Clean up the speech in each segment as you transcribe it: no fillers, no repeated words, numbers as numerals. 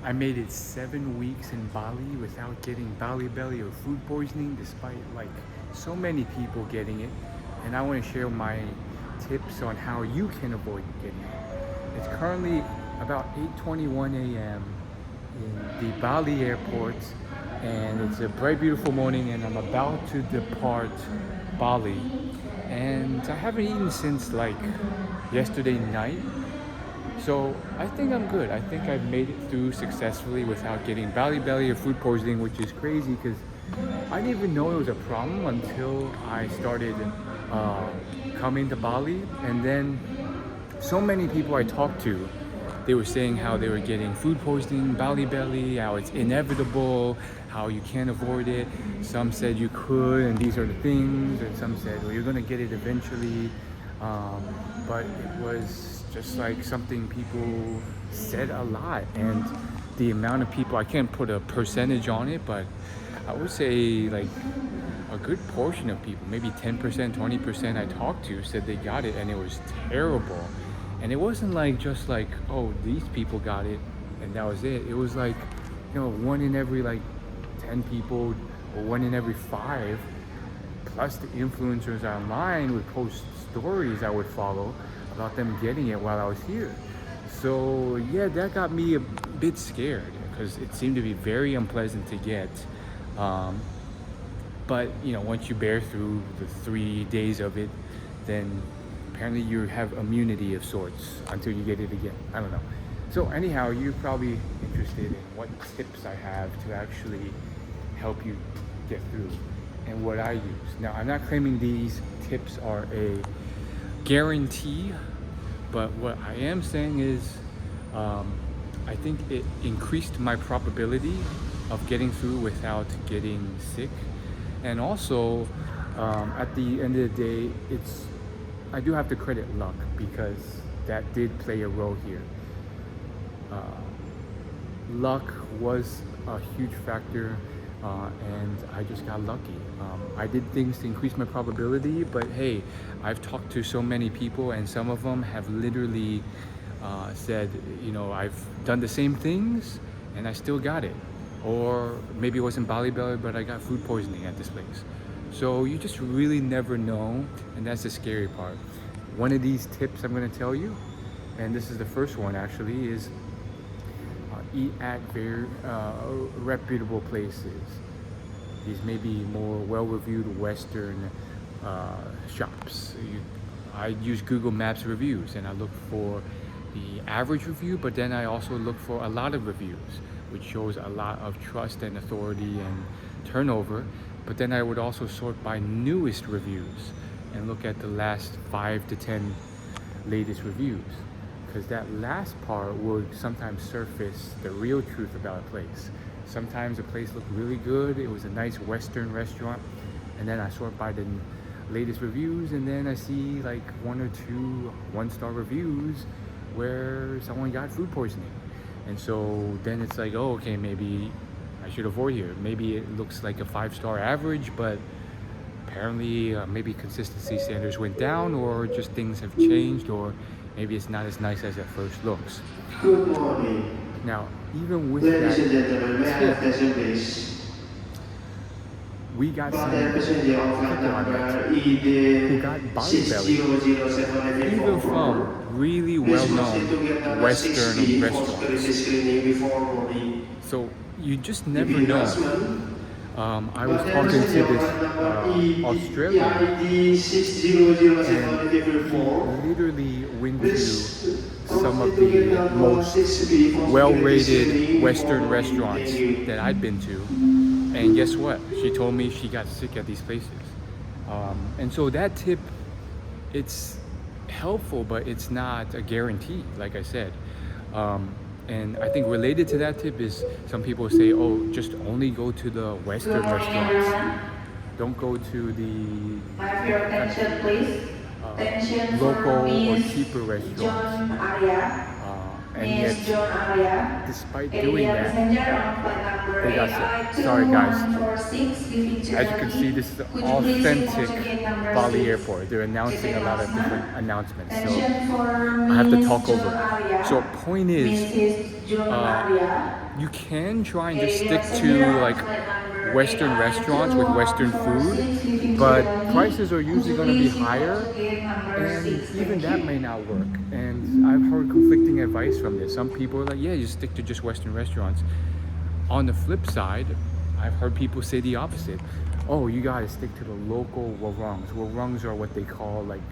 I made it 7 weeks in Bali without getting Bali belly or food poisoning, despite like so many people getting it. And I want to share my tips on how you can avoid getting it. It's currently about 8:21 a.m. in the Bali airport, and it's a bright, beautiful morning, and I'm about to depart Bali. And I haven't eaten since like yesterday night. So I think I'm good. I think I've made it through successfully without getting belly or food poisoning, which is crazy because I didn't even know it was a problem until I started uh, coming to Bali. And then so many people I talked to, they were saying how they were getting food poisoning, belly, how it's inevitable, how you can't avoid it. Some said you could, and these are the things, and some said, well, you're gonna get it eventually. Um, but it was just like something people said a lot, and the amount of people, I can't put a percentage on it, but I would say like a good portion of people, maybe 10%, 20% I talked to said they got it and it was terrible. And it wasn't like just like, oh, these people got it and that was it. It was like, one in every like 10 people or one in every five, plus the influencers online would post stories I would follow about them getting it while I was here. So yeah, that got me a bit scared because it seemed to be very unpleasant to get. Um, but once you bear through the 3 days of it, then apparently you have immunity of sorts until you get it again. I don't know. So anyhow, you're probably interested in what tips I have to actually help you get through and what I use. Now, I'm not claiming these tips are a guarantee, but what I am saying is I think it increased my probability of getting through without getting sick. And also, at the end of the day, I do have to credit luck because that did play a role here. Uh, Luck was a huge factor, and I just got lucky. I did things to increase my probability, but hey, I've talked to so many people, and some of them have literally said, I've done the same things and I still got it. Or maybe it wasn't Bali belly, but I got food poisoning at this place. So you just really never know, and that's the scary part. One of these tips I'm going to tell you, and this is the first one actually, is eat at very reputable places. These may be more well-reviewed Western shops. I use Google Maps reviews, and I look for the average review, but then I also look for a lot of reviews, which shows a lot of trust and authority and turnover. But then I would also sort by newest reviews and look at the last 5 to 10 latest reviews, because that last part would sometimes surface the real truth about a place. Sometimes a place looked really good, it was a nice Western restaurant, and then I sort by the latest reviews, and then I see like 1 or 2 one-star reviews where someone got food poisoning. And so then it's like, oh, okay, maybe I should avoid here. Maybe it looks like a 5-star average, but apparently maybe consistency standards went down, or just things have changed, or maybe it's not as nice as it first looks. Good morning. Now, even with Ladies and that gentlemen, may I have tip, attention please? we got some Flight passenger of flight people on that number tip who got ED Bali belly, 6007 even from really well-known Western restaurants. So you just never know. I was talking to this Australian, and he literally went to some of the most well-rated Western restaurants that I'd been to. And guess what? She told me she got sick at these places. And so that tip, it's helpful, but it's not a guarantee, like I said. And I think related to that tip is some people say, oh, just only go to the Western restaurants. Don't go to the Have your attention, please. Attention for local or Miss cheaper restaurants. John Arya. And yet zone area. despite doing Area that, passenger on flight number they got sick. Sorry guys. AI2146 leaving to As you can see, Bali. this is the Could you please report authentic to gate number Bali 6? airport. They're announcing a lot of different announcements, so Attention for I have to Miss talk over Zone it. area. So point is, Mrs. Zone area. you can try and just Area stick to passenger on like flight number Western restaurants with Western food, AI2146 leaving to but Bali. prices are Could usually you going to be please report higher, to gate number and 6? even Thank that you. may not work. And I've heard conflicting advice from this. Some people are like, yeah, just stick to just Western restaurants. On the flip side, I've heard people say the opposite. Oh, you gotta stick to the local warongs. Warongs are what they call like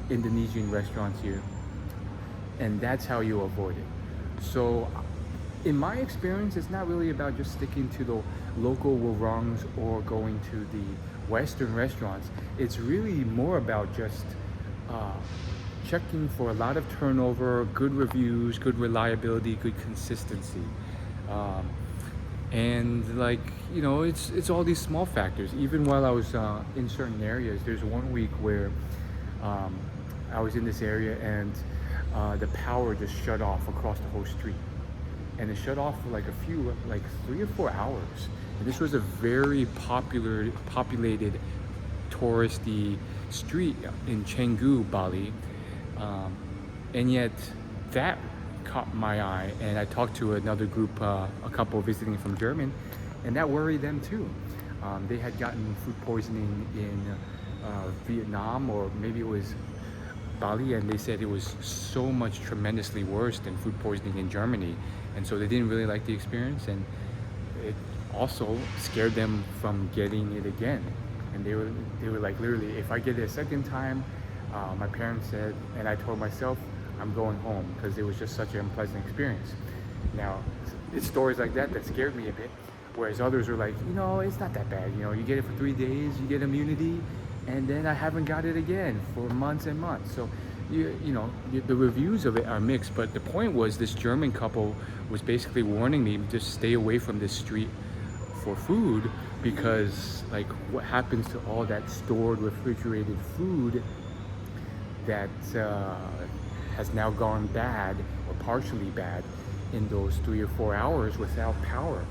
Indonesian restaurants here, and that's how you avoid it. So in my experience, it's not really about just sticking to the local warongs or going to the Western restaurants. It's really more about just uh, checking for a lot of turnover, good reviews, good reliability, good consistency. Um, and like it's all these small factors. Even while I was in certain areas, there's one week where um, I was in this area and the power just shut off across the whole street, and it shut off for like a few, like 3 or 4 hours. And this was a very populated touristy street in Canggu, Bali, um, and yet that caught my eye. And I talked to another group, a couple visiting from Germany, and that worried them too. They had gotten food poisoning in Vietnam, or maybe it was Bali, and they said it was so much tremendously worse than food poisoning in Germany, and so they didn't really like the experience, and it also scared them from getting it again. And they were like, literally, if I get it a second time, my parents said, and I told myself, I'm going home, because it was just such an unpleasant experience. Now, it's stories like that that scared me a bit, whereas others are like, it's not that bad. You get it for 3 days, you get immunity, and then I haven't got it again for months and months. So, the reviews of it are mixed, but the point was this German couple was basically warning me, just stay away from this street for food, because like what happens to all that stored refrigerated food that has now gone bad or partially bad in those 3 or 4 hours without power.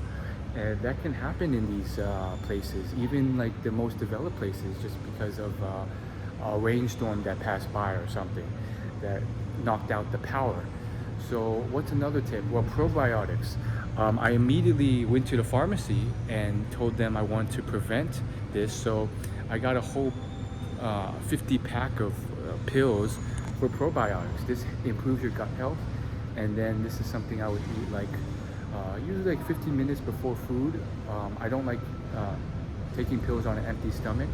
And that can happen in these places, even like the most developed places, just because of a rainstorm that passed by or something that knocked out the power. So what's another tip? Well, probiotics. I immediately went to the pharmacy and told them I want to prevent this. So I got a whole 50 pack of pills for probiotics. This improves your gut health. And then this is something I would eat like usually like 15 minutes before food. I don't like taking pills on an empty stomach,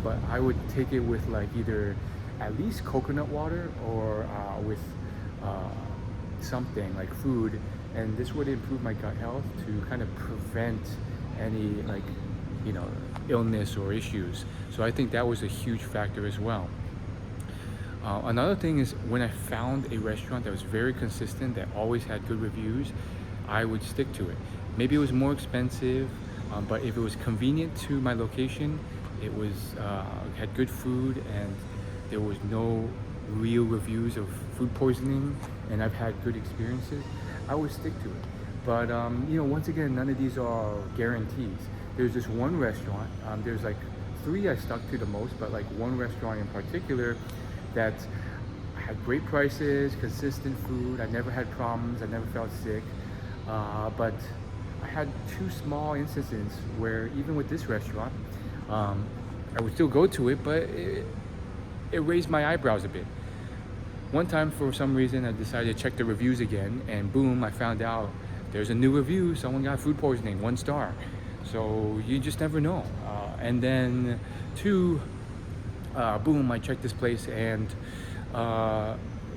but I would take it with like either at least coconut water or with something like food, and this would improve my gut health to kind of prevent any like illness or issues. So I think that was a huge factor as well. Another thing is, when I found a restaurant that was very consistent, that always had good reviews, I would stick to it. Maybe it was more expensive, but if it was convenient to my location, it was had good food, and there was no real reviews of food poisoning, and I've had good experiences, I would stick to it. But once again, none of these are guarantees. There's this one restaurant, there's like 3 I stuck to the most, but like one restaurant in particular that had great prices, consistent food. I never had problems, I never felt sick, but I had 2 small instances where even with this restaurant, I would still go to it, but it raised my eyebrows a bit. One time, for some reason, I decided to check the reviews again, and boom, I found out there's a new review, someone got food poisoning, 1 star. So you just never know. And then 2, boom, I checked this place, and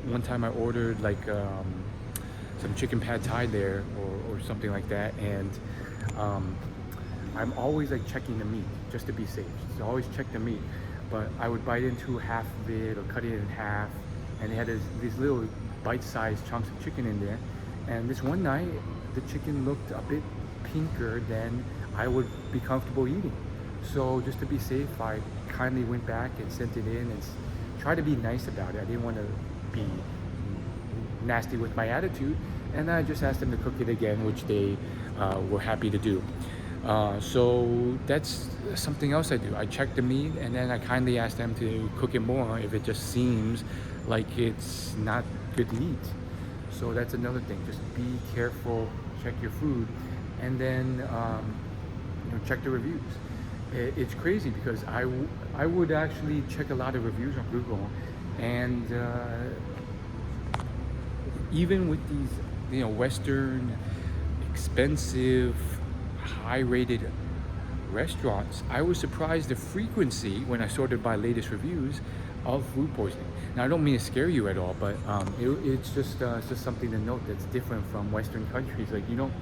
one time I ordered like some chicken pad thai there, or something like that, and I'm always like checking the meat just to be safe. So always check the meat, but I would bite into half of it or cut it in half, and they had these little bite-sized chunks of chicken in there. And this one night, the chicken looked a bit pinker than I would be comfortable eating. So just to be safe, I kindly went back and sent it in and tried to be nice about it. I didn't want to be nasty with my attitude, and I just asked them to cook it again, which they were happy to do. So that's something else I do. I check the meat, and then I kindly ask them to cook it more if it just seems like it's not good to eat. So that's another thing. Just be careful, check your food, and then check the reviews. It's crazy because I would actually check a lot of reviews on Google, and even with these Western expensive high-rated restaurants, I was surprised the frequency when I sorted by latest reviews of food poisoning. Now, I don't mean to scare you at all, but it's just something to note that's different from Western countries. Like, you don't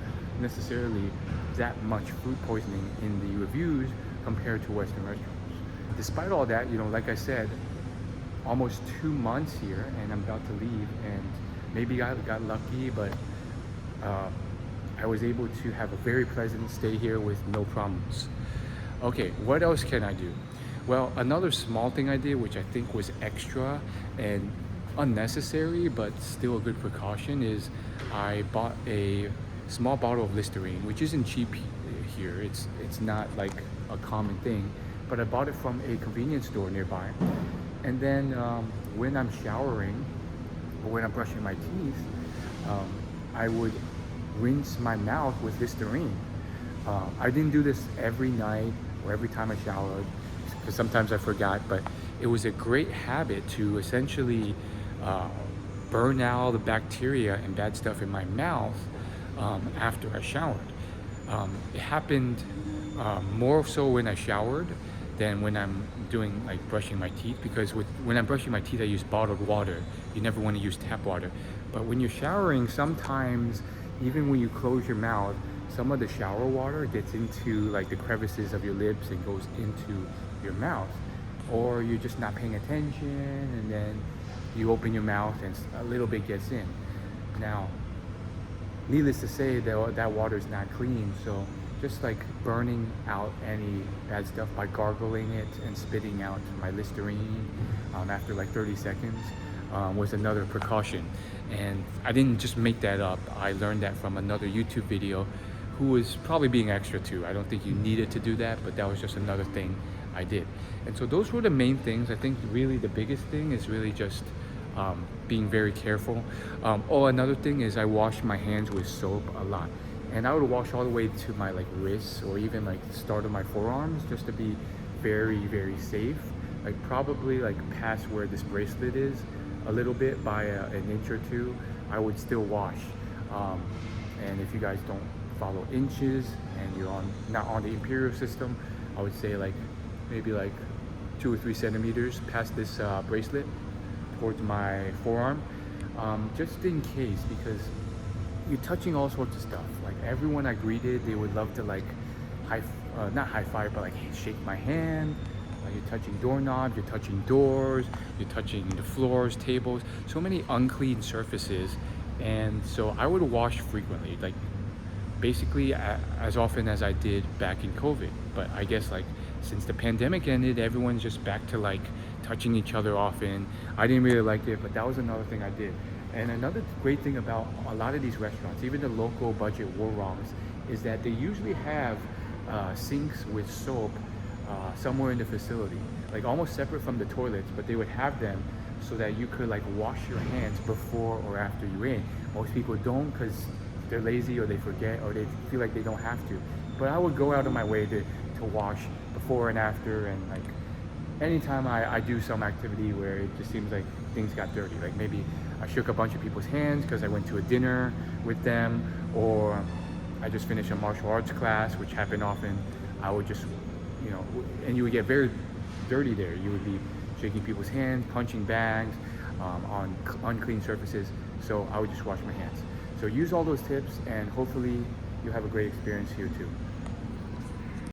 necessarily that much food poisoning in the reviews compared to Western restaurants. Despite all that, like I said, almost 2 months here, and I'm about to leave, and maybe I got lucky, but I was able to have a very pleasant stay here with no problems. Okay, what else can I do? Well, another small thing I did, which I think was extra and unnecessary, but still a good precaution, is I bought a small bottle of Listerine, which isn't cheap here. It's not like a common thing, but I bought it from a convenience store nearby. And then when I'm showering or when I'm brushing my teeth, I would rinse my mouth with Listerine. I didn't do this every night or every time I showered, because sometimes I forgot, but it was a great habit to essentially burn out the bacteria and bad stuff in my mouth after I showered. It happened more so when I showered than when I'm doing like brushing my teeth, because when I'm brushing my teeth I use bottled water. You never want to use tap water. But when you're showering, sometimes even when you close your mouth, some of the shower water gets into like the crevices of your lips and goes into your mouth, or you're just not paying attention, and then you open your mouth and a little bit gets in. Now, needless to say, that water is not clean, so just like burning out any bad stuff by gargling it and spitting out my Listerine after like 30 seconds was another precaution. And I didn't just make that up. I learned that from another YouTube video who was probably being extra too. I don't think you needed to do that, but that was just another thing I did. And so those were the main things. I think really the biggest thing is really just being very careful. Another thing is I wash my hands with soap a lot. And I would wash all the way to my like wrists or even like the start of my forearms, just to be very, very safe. Like probably like past where this bracelet is a little bit by an inch or two, I would still wash. And if you guys don't follow inches and you're not on the imperial system, I would say like maybe like 2 or 3 centimeters past this bracelet towards my forearm, just in case, because you're touching all sorts of stuff. Like everyone I greeted, they would love to like not high five, but like shake my hand. You're touching doorknobs, you're touching doors, you're touching the floors, tables, so many unclean surfaces. And so I would wash frequently, like basically as often as I did back in COVID. But I guess like since the pandemic ended, everyone's just back to like touching each other often. I didn't really like it, but that was another thing I did. And another great thing about a lot of these restaurants, even the local budget Worongs, is that they usually have sinks with soap somewhere in the facility, like almost separate from the toilets, but they would have them so that you could like wash your hands before or after you ate. Most people don't because they're lazy or they forget or they feel like they don't have to. But I would go out of my way to wash before and after, and like anytime I do some activity where it just seems like things got dirty, like maybe I shook a bunch of people's hands because I went to a dinner with them, or I just finished a martial arts class, which happened often. I would just, and you would get very dirty there. You would be shaking people's hands, punching bags on unclean surfaces. So I would just wash my hands. So use all those tips, and hopefully you'll have a great experience here too.